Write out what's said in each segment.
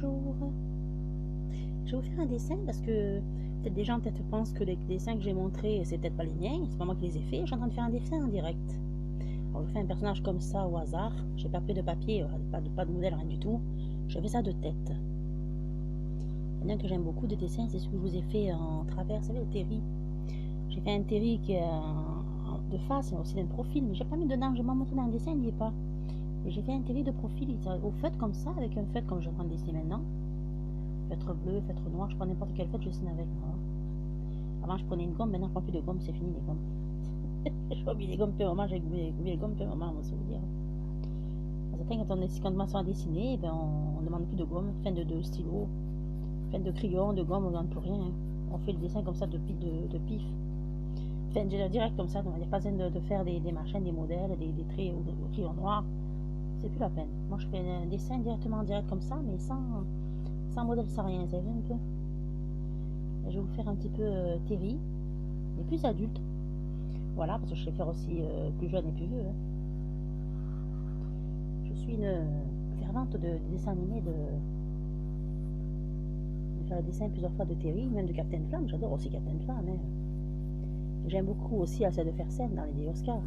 bonjour. Je vais vous faire un dessin parce que peut-être des gens pensent que les dessins que j'ai montrés, c'est peut-être pas les miens, c'est pas moi qui les ai faits. Je suis en train de faire un dessin en direct. Alors je fais un personnage comme ça au hasard. J'ai pas pris de papier, pas de modèle, rien du tout. Je fais ça de tête. Il y en a un que j'aime beaucoup de dessin, c'est celui que je vous ai fait en travers, vous savez, le terry. J'ai fait un terry qui est de face, mais aussi d'un profil, mais j'ai pas mis dedans, je m'en montré dans le dessin, il n'y est pas. Et j'ai fait un terry de profil, au feutre comme ça, avec un feutre comme je suis en train de dessiner maintenant. Feutre bleu, feutre noir, je prends n'importe quel feutre, je dessine avec moi. Avant je prenais une gomme, maintenant je prends plus de gomme, c'est fini les gommes. J'ai oublié les gommes peu moment, j'ai oublié les gommes peu moment, on va se le dire. Quand on commence à dessiner, ben on ne demande plus de gomme, fin de stylo, fin de crayon, de gomme, on ne demande plus rien. Hein. On fait le dessin comme ça de pif. Enfin, direct comme ça, il n'y a pas besoin de faire des machins, des modèles, des traits ou des crayons noirs. C'est plus la peine. Moi je fais un dessin directement en direct comme ça, mais sans modèle, sans rien, vous avez vu un peu. Je vais vous faire un petit peu Terry, mais plus adulte. Voilà, parce que je sais faire aussi plus jeune et plus vieux. Hein. Je suis une fervente de dessins animés, de faire le dessin plusieurs fois de Terry, même de Captain Flamme. J'adore aussi Captain Flamme. Hein. J'aime beaucoup aussi Alceste de Fersen dans les Oscars.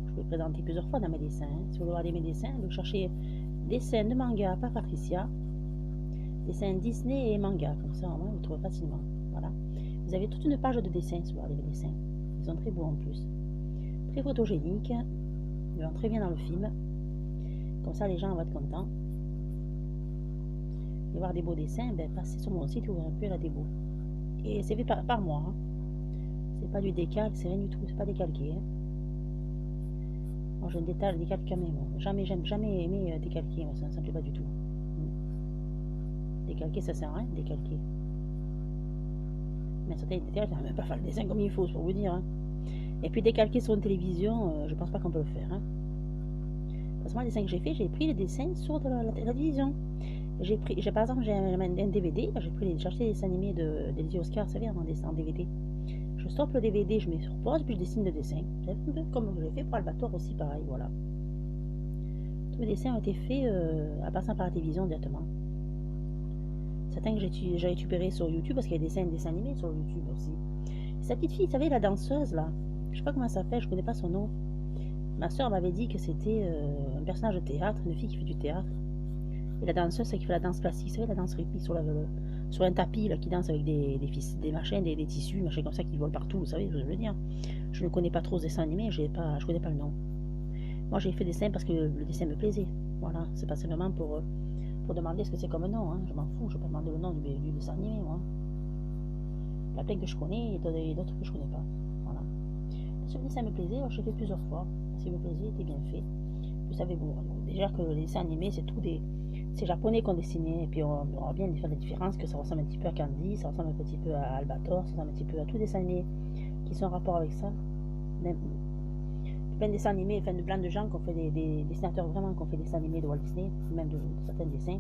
Je vous l'ai présenté plusieurs fois dans mes dessins. Hein. Si vous voulez regarder mes dessins, vous cherchez dessins de manga par Patricia, dessins Disney et manga, comme ça au moins vous trouvez facilement. Voilà. Vous avez toute une page de dessins si vous regardez mes dessins. Ils sont très beaux en plus. Très photogéniques. Ils vont très bien dans le film. Comme ça les gens vont être contents. Et voir des beaux dessins, ben, passez sur mon site, vous verrez un peu là des beaux. Et c'est fait par moi. Hein. C'est pas du décalque, c'est rien du tout, c'est pas décalqué. Hein. Moi je décalque quand même. J'aime jamais aimé décalquer, moi, ça ne me plaît pas du tout. Décalquer ça sert à rien, décalquer. Mais certains détails, même pas faire le dessin comme il faut, pour vous dire. Hein. Et puis décalquer sur une télévision, je pense pas qu'on peut le faire. Hein. Parce que moi, les dessins que j'ai fait, j'ai pris les dessins sur la télévision. Par exemple, j'ai un DVD, j'ai acheté des dessins animés des Oscars, vous savez, en DVD. Je stoppe le DVD, je mets sur pause, puis je dessine le dessin. Un peu comme j'ai fait pour Albator aussi, pareil, voilà. Tous les dessins ont été faits en passant par la télévision directement. Certains que j'ai récupéré sur YouTube, parce qu'il y a des dessins animés sur YouTube aussi. Sa petite fille, vous savez, la danseuse, là, je sais pas comment elle s'appelle, je connais pas son nom. Ma soeur m'avait dit que c'était un personnage de théâtre, une fille qui fait du théâtre. Et la danseuse, c'est qui fait la danse classique, vous savez, la danse rythmique sur un tapis, là, qui danse avec des machins, des tissus, machins comme ça qui volent partout, vous savez ce que je veux dire. Je ne connais pas trop ce dessin animé, je connais pas le nom. Moi, j'ai fait des dessins parce que le dessin me plaisait. Voilà, c'est pas simplement pour demander ce que c'est comme nom, hein. Je m'en fous, je vais pas demander le nom du dessin animé, moi. Il y a plein que je connais et d'autres que je connais pas. Voilà. Si le dessin me plaisait, alors je l'ai fait plusieurs fois. Si me plaisait, était bien fait. Vous savez, bon, déjà que les dessins animés, c'est japonais qu'on dessinait, et puis on aura bien faire la différence que ça ressemble un petit peu à Candy, ça ressemble un petit peu à Albator, ça ressemble un petit peu à tous les dessins animés qui sont en rapport avec ça. Plein de dessins animés, enfin de plein de gens qui ont fait des dessinateurs vraiment qui ont fait des dessins animés de Walt Disney, même de certains dessins,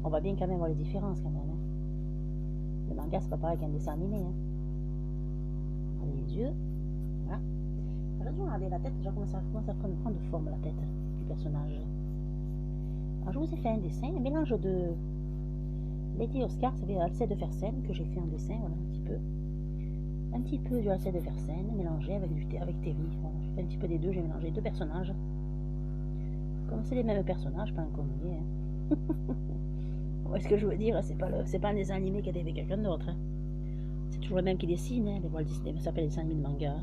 on va bien quand même voir les différences quand même. Hein. Le manga c'est pas pareil qu'un dessin animé. Hein. Regardez les yeux, voilà. Alors je vais regarder la tête, déjà commence à prendre forme la tête du personnage. Alors je vous ai fait un dessin, un mélange de Lady Oscar, ça fait Alceste de Fersen que j'ai fait en dessin, voilà un petit peu du Alceste de Fersen mélangé avec Terry. Voilà. J'ai fait un petit peu des deux, j'ai mélangé deux personnages. Comme c'est les mêmes personnages, pas inconnus. Hein. Ouais, ce que je veux dire, c'est pas un dessin animé qui a été avec quelqu'un d'autre. Hein. C'est toujours le même qui dessine, hein. Les Walt Disney, ça s'appelle les dessins animés de manga.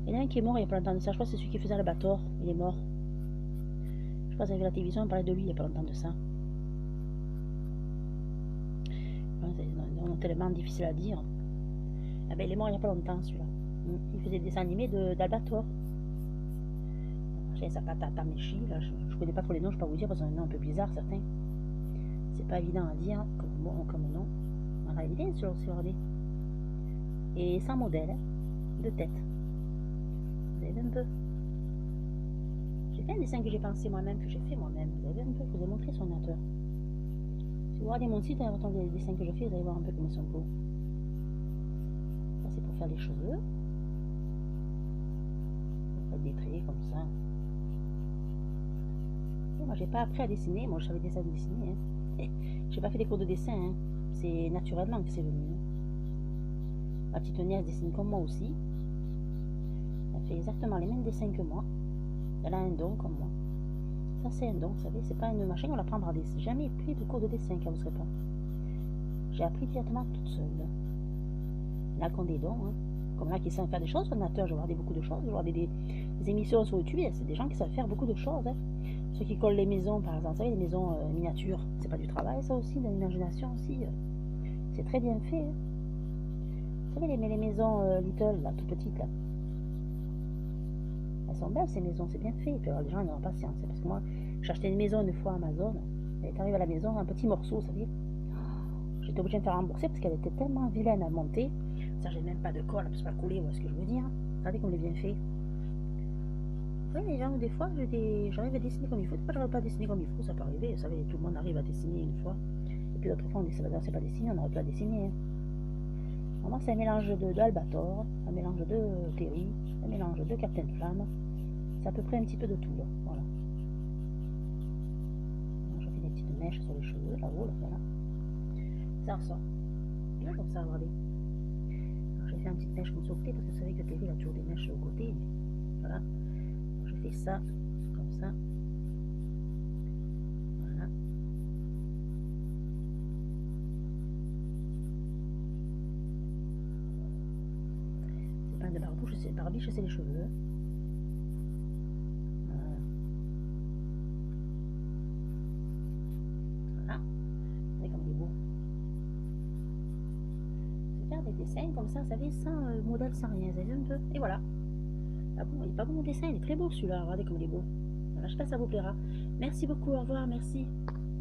Il y en a un qui est mort il y a pas longtemps de ça, je crois que c'est celui qui faisait Albator, il est mort. Je pense qu'avec la télévision, on parlait de lui il y a pas longtemps de ça. C'est tellement difficile à dire. Ah ben, il est mort il n'y a pas longtemps celui-là. Il faisait des dessins animés d'Albator. J'ai sa patate Meshi, là, je connais pas trop les noms, je peux pas vous dire parce que c'est un nom un peu bizarre certains. C'est pas évident à dire comme nom. Voilà, il est bien sûr aussi, regardez. Et sans modèle, hein, de tête. Vous avez vu un peu. J'ai fait un dessin que j'ai pensé moi-même, que j'ai fait moi-même. Vous avez vu un peu, je vous ai montré son ordinateur. Si vous regardez mon site, vous entendez les dessins que je fais, vous allez voir un peu comment ils sont beaux. Ça c'est pour faire les cheveux. Pour faire des traits comme ça. Et moi j'ai pas appris à dessiner, moi je savais déjà dessiner. Hein. J'ai pas fait des cours de dessin, hein. C'est naturellement que c'est venu. Hein. Ma petite nièce dessine comme moi aussi. Elle fait exactement les mêmes dessins que moi. Elle a un don comme moi. Ça, c'est un don, vous savez, c'est pas une machine, on l'apprendra à dessiner. Jamais pris de cours de dessin quand vous serez pas. J'ai appris directement toute seule. Là, qu'on des dons, hein. Comme là qui savent faire des choses, ordinateur, je regardais beaucoup de choses, je regardais des émissions sur YouTube, c'est des gens qui savent faire beaucoup de choses. Hein. Ceux qui collent les maisons, par exemple, vous savez, les maisons miniatures, c'est pas du travail, ça aussi, de l'imagination aussi. C'est très bien fait. Hein. Vous savez, les maisons little, là, tout petites, là. Elles sont belles, ces maisons, c'est bien fait. Et puis alors, les gens, ils n'ont pas patience. Parce que moi, j'ai acheté une maison une fois à Amazon, elle est arrivée à la maison, un petit morceau, vous savez. J'étais obligée de me faire rembourser parce qu'elle était tellement vilaine à monter. Ça, j'ai même pas de colle, parce que pas coller, voilà ce que je veux dire. Regardez comme elle est bien fait. Oui, les gens, des fois, j'arrive à dessiner comme il faut. Des fois, j'arrive pas à dessiner comme il faut, ça peut arriver. Vous savez, tout le monde arrive à dessiner une fois. Et puis d'autres fois, on dit, c'est pas dessiné, on n'arrive pas à dessiner. Hein. Moi, c'est un mélange d'Albator, un mélange de Terry, un mélange de Captain Flamme. C'est à peu près un petit peu de tout, là. Voilà. Je fais des petites mèches sur les cheveux, là-haut, là, voilà. Ça ressort. Bien comme ça, regardez. J'ai fait une petite mèche comme sur le côté, parce que vous savez que Terry a toujours des mèches au côté. Mais voilà. Je fais ça, comme ça. Voilà. C'est pas de barbiche, c'est les cheveux. Voilà. Voilà. Vous voyez comme il est beau. C'est faire des dessins comme ça, vous savez, sans modèle, sans rien. Vous avez vu un peu? Et voilà. Ah bon, il est pas bon mon dessin, il est très beau celui-là. Regardez comme il est beau. Voilà, j'espère que ça vous plaira. Merci beaucoup, au revoir, merci.